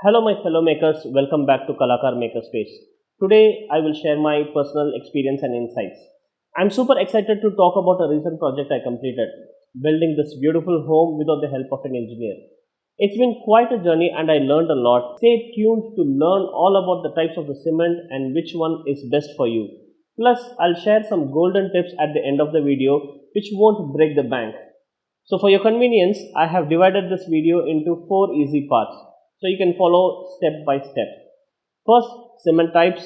Hello, my fellow makers. Welcome back to Kalaakaar Makerspace. Today, I will share my personal experience and insights. I'm super excited to talk about a recent project I completed, building this beautiful home without the help of an engineer. It's been quite a journey and I learned a lot. Stay tuned to learn all about the types of the cement and which one is best for you. Plus, I'll share some golden tips at the end of the video which won't break the bank. So for your convenience, I have divided this video into 4 easy parts so you can follow step by step. First, cement types,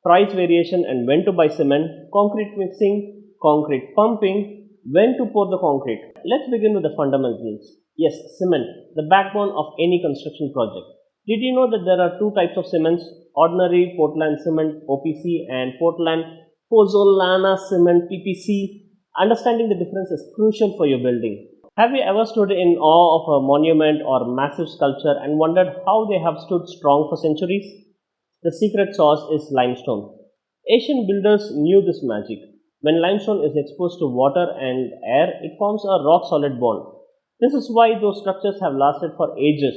price variation and when to buy cement, concrete mixing, concrete pumping, when to pour the concrete. Let's begin with the fundamentals. Yes, cement, the backbone of any construction project. Did you know that there are two types of cements? Ordinary Portland cement OPC and Portland Pozzolana cement PPC. Understanding the difference is crucial for your building. Have you ever stood in awe of a monument or massive sculpture and wondered how they have stood strong for centuries? The secret sauce is limestone. Ancient builders knew this magic. When limestone is exposed to water and air, it forms a rock-solid bond. This is why those structures have lasted for ages.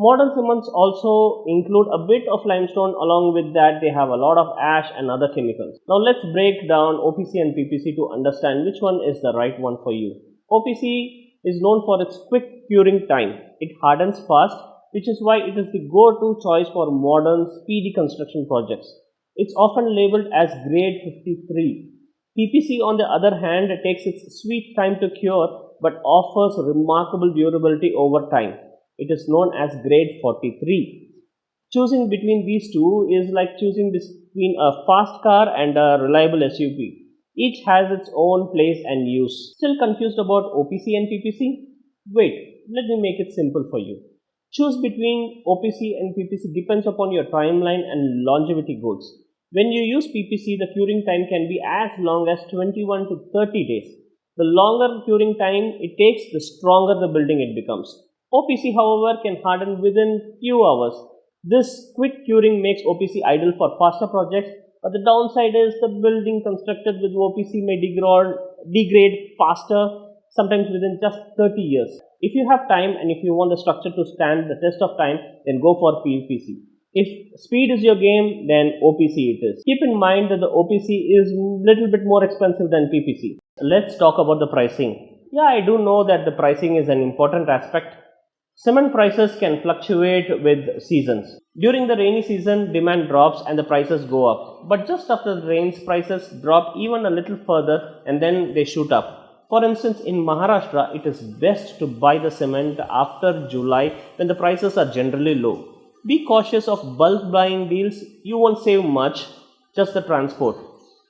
Modern cements also include a bit of limestone. Along with that, they have a lot of ash and other chemicals. Now let's break down OPC and PPC to understand which one is the right one for you. OPC is known for its quick curing time. It hardens fast, which is why it is the go-to choice for modern, speedy construction projects. It's often labeled as grade 53. PPC, on the other hand, takes its sweet time to cure but offers remarkable durability over time. It is known as grade 43. Choosing between these two is like choosing between a fast car and a reliable SUV. Each has its own place and use. Still confused about OPC and PPC? Wait, let me make it simple for you. Choose between OPC and PPC depends upon your timeline and longevity goals. When you use PPC, the curing time can be as long as 21 to 30 days. The longer curing time it takes, the stronger the building it becomes. OPC, however, can harden within few hours. This quick curing makes OPC ideal for faster projects. But the downside is the building constructed with OPC may degrade faster, sometimes within just 30 years. If you have time and if you want the structure to stand the test of time, then go for PPC. If speed is your game, then OPC it is. Keep in mind that the OPC is a little bit more expensive than PPC. Let's talk about the pricing. Yeah, I do know that the pricing is an important aspect. Cement prices can fluctuate with seasons. During the rainy season, demand drops and the prices go up. But just after the rains, prices drop even a little further and then they shoot up. For instance, in Maharashtra, it is best to buy the cement after July when the prices are generally low. Be cautious of bulk buying deals. You won't save much, just the transport.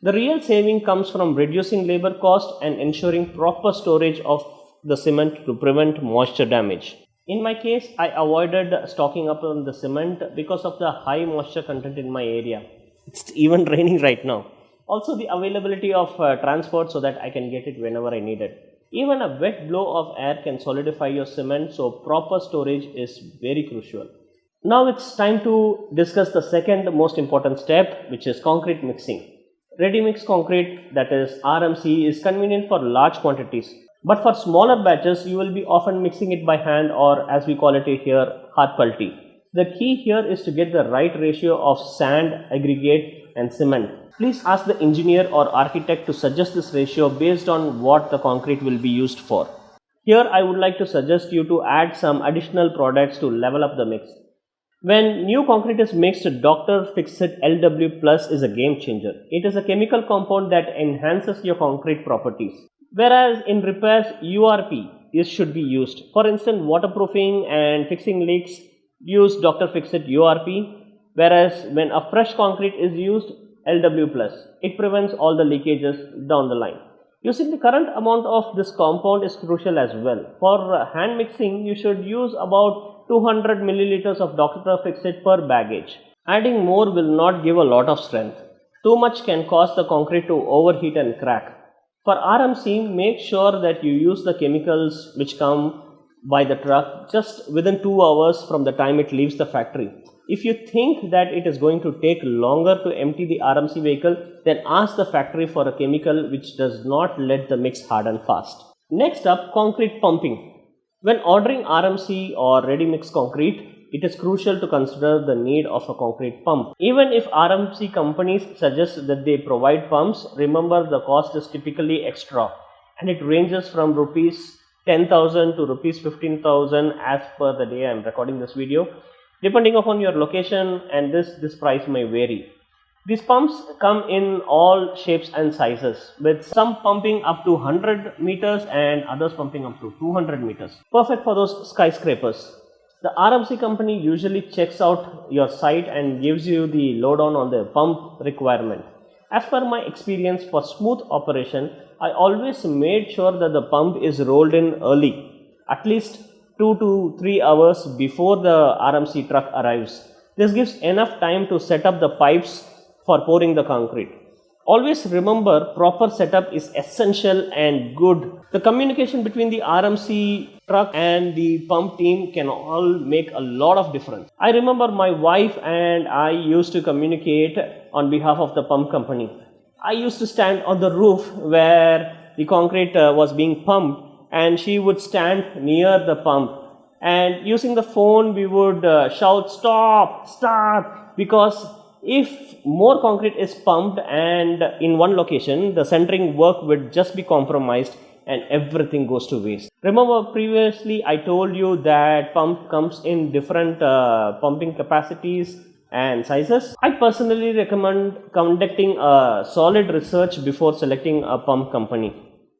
The real saving comes from reducing labor cost and ensuring proper storage of the cement to prevent moisture damage. In my case, I avoided stocking up on the cement because of the high moisture content in my area. It's even raining right now. Also, the availability of transport so that I can get it whenever I need it. Even a wet blow of air can solidify your cement, so proper storage is very crucial. Now it's time to discuss the second most important step, which is concrete mixing. Ready mix concrete, that is RMC, is convenient for large quantities. But for smaller batches, you will be often mixing it by hand or as we call it here, haath palti. The key here is to get the right ratio of sand, aggregate and cement. Please ask the engineer or architect to suggest this ratio based on what the concrete will be used for. Here I would like to suggest you to add some additional products to level up the mix. When new concrete is mixed, Dr. Fixit LW Plus is a game changer. It is a chemical compound that enhances your concrete properties. Whereas in repairs, URP should be used. For instance, waterproofing and fixing leaks, use Dr. Fixit URP. Whereas when a fresh concrete is used, LW+. It prevents all the leakages down the line. Using the current amount of this compound is crucial as well. For hand mixing, you should use about 200 milliliters of Dr. Fixit per baggage. Adding more will not give a lot of strength. Too much can cause the concrete to overheat and crack. For RMC, make sure that you use the chemicals which come by the truck just within 2 hours from the time it leaves the factory. If you think that it is going to take longer to empty the RMC vehicle, then ask the factory for a chemical which does not let the mix harden fast. Next up, concrete pumping. When ordering RMC or ready mix concrete, it is crucial to consider the need of a concrete pump. Even if RMC companies suggest that they provide pumps, remember the cost is typically extra and it ranges from rupees 10,000 to rupees 15,000 as per the day I am recording this video. Depending upon your location, and this price may vary. These pumps come in all shapes and sizes, with some pumping up to 100 meters and others pumping up to 200 meters. Perfect for those skyscrapers. The RMC company usually checks out your site and gives you the lowdown on the pump requirement. As per my experience, for smooth operation, I always made sure that the pump is rolled in early, at least 2 to 3 hours before the RMC truck arrives. This gives enough time to set up the pipes for pouring the concrete. Always remember, proper setup is essential and good. The communication between the RMC truck and the pump team can all make a lot of difference. I remember my wife and I used to communicate on behalf of the pump company. I used to stand on the roof where the concrete was being pumped, and she would stand near the pump, and using the phone we would shout, stop, because if more concrete is pumped and in one location, the centering work would just be compromised and everything goes to waste. Remember, previously I told you that pump comes in different pumping capacities and sizes. I personally recommend conducting a solid research before selecting a pump company.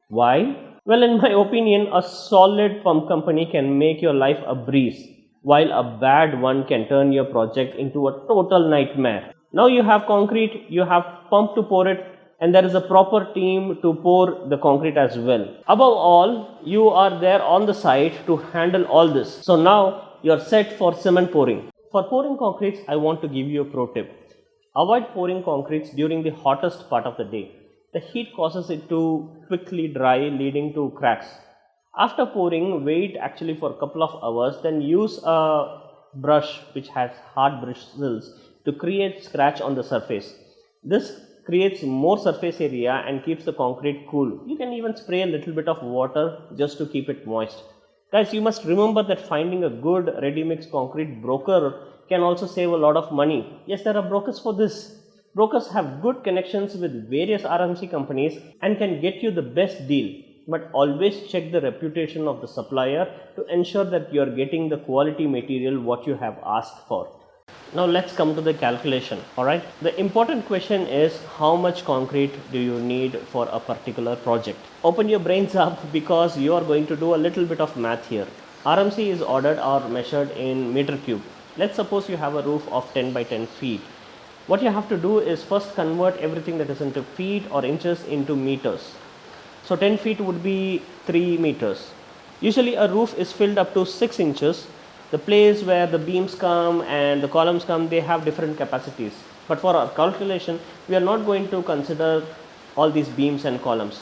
Why? Well, in my opinion, a solid pump company can make your life a breeze, while a bad one can turn your project into a total nightmare. Now you have concrete, you have pump to pour it, and there is a proper team to pour the concrete as well. Above all, you are there on the site to handle all this. So now you are set for cement pouring. For pouring concretes, I want to give you a pro tip. Avoid pouring concretes during the hottest part of the day. The heat causes it to quickly dry, leading to cracks. After pouring, wait actually for a couple of hours, then use a brush which has hard bristles to create scratch on the surface. This creates more surface area and keeps the concrete cool. You can even spray a little bit of water just to keep it moist. Guys, you must remember that finding a good ready-mix concrete broker can also save a lot of money. Yes, there are brokers for this. Brokers have good connections with various RMC companies and can get you the best deal. But always check the reputation of the supplier to ensure that you are getting the quality material what you have asked for. Now let's come to the calculation. Alright, the important question is, how much concrete do you need for a particular project? Open your brains up, because you are going to do a little bit of math here. RMC is ordered or measured in meter cube. Let's suppose you have a roof of 10 by 10 feet. What you have to do is first convert everything that is into feet or inches into meters. So 10 feet would be 3 meters. Usually a roof is filled up to 6 inches. The place where the beams come and the columns come, they have different capacities. But for our calculation, we are not going to consider all these beams and columns.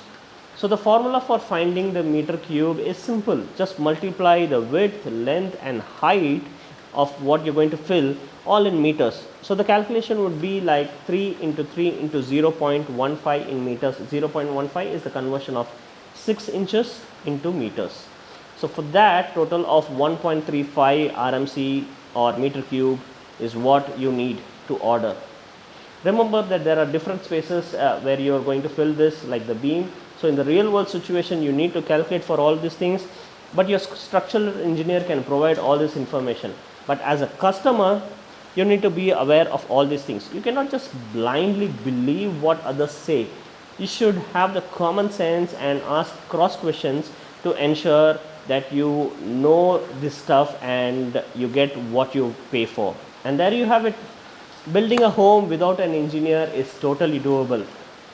So the formula for finding the meter cube is simple. Just multiply the width, length and height of what you're going to fill all in meters. So the calculation would be like 3 into 3 into 0.15 in meters. 0.15 is the conversion of 6 inches into meters. So for that, total of 1.35 RMC or meter cube is what you need to order. Remember that there are different spaces where you are going to fill this, like the beam. So in the real world situation, you need to calculate for all these things, but your structural engineer can provide all this information. But as a customer, you need to be aware of all these things. You cannot just blindly believe what others say. You should have the common sense and ask cross questions to ensure that you know this stuff and you get what you pay for. And there you have it. Building a home without an engineer is totally doable,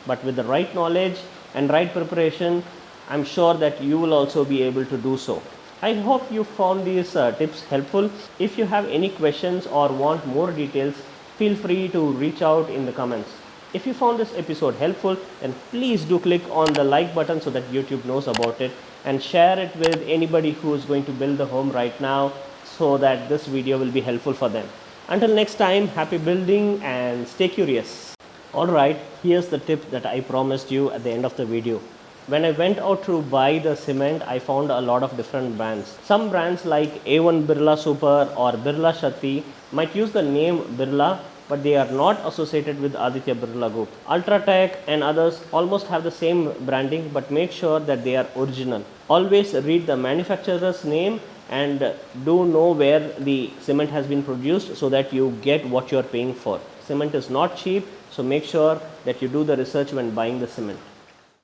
but with the right knowledge and right preparation, I'm sure that you will also be able to do so. I hope you found these tips helpful. If you have any questions or want more details, feel free to reach out in the comments. If you found this episode helpful, then please do click on the like button so that YouTube knows about it, and share it with anybody who is going to build the home right now, so that this video will be helpful for them. Until next time, happy building and stay curious. Alright, here's the tip that I promised you at the end of the video. When I went out to buy the cement, I found a lot of different brands. Some brands like A1 Birla Super or Birla Shakti might use the name Birla, but they are not associated with Aditya Birla Group. Ultratech and others almost have the same branding, but make sure that they are original. Always read the manufacturer's name and do know where the cement has been produced so that you get what you are paying for. Cement is not cheap, so make sure that you do the research when buying the cement.